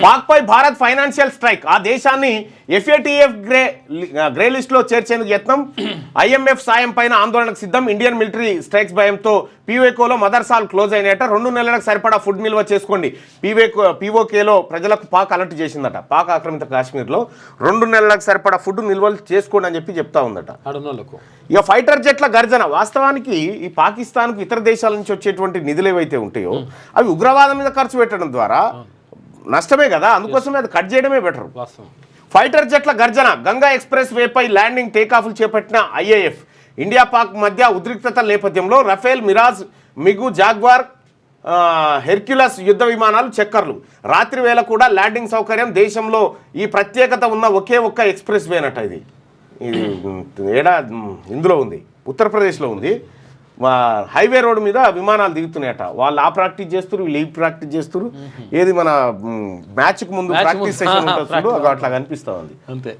పాక్ పై Bharat financial strike, ఆ దేశాన్ని FATF grey list లో చేర్చేందుకు యత్నం. IMF సాయం పైన ఆందోళనకు సిద్ధం. ఇండియన్ మిలిటరీ స్ట్రైక్స్ భయంతో POKలో మదర్సాలు క్లోజ్ అయినట. 2 నెలలకు సరిపడా ఫుడ్ నిల్వ చేసుకోండి. POKలో ప్రజలకు పాక్ అలర్ట్ చేసిందట. పాక్ ఆక్రమిత కాశ్మీర్లో 2 నెలలకు సరిపడా ఫుడ్ నిల్వలు చేసుకోండి అని చెప్పి చెప్తా ఉందట. ఇక ఫైటర్ జెట్ల గర్జన. వాస్తవానికి ఈ పాకిస్తాన్కు ఇతర దేశాల నుంచి వచ్చేటువంటి నిధులు ఏవైతే ఉంటాయో అవి ఉగ్రవాదం మీద ఖర్చు పెట్టడం ద్వారా నష్టమే కదా, అందుకోసమే అది కట్ చేయడమే బెటర్. ఫైటర్ జెట్ల గర్జన. గంగా ఎక్స్ప్రెస్ వేపై ల్యాండింగ్ టేకాఫ్లు చేపట్టిన IAF. ఇండియా పాక్ మధ్య ఉద్రిక్తత నేపథ్యంలో రఫేల్, మిరాజ్, మిగు, జాగ్వార్, హెర్క్యులస్ యుద్ధ విమానాలు చక్కర్లు. రాత్రి వేళ కూడా ల్యాండింగ్ సౌకర్యం. దేశంలో ఈ ప్రత్యేకత ఉన్న ఒకే ఒక్క ఎక్స్ప్రెస్ వేనట. ఇది ఇందులో ఉంది, ఉత్తరప్రదేశ్లో ఉంది. హైవే రోడ్ మీద విమానాలు దిగుతున్నాయట. వాళ్ళు ఆ ప్రాక్టీస్ చేస్తారు, వీళ్ళు ఈ ప్రాక్టీస్ చేస్తారు. ఏది మన మ్యాచ్కి ముందు ప్రాక్టీస్ సెషన్ ఉంటుంది, అట్లా కనిపిస్తూ ఉంది అంతే.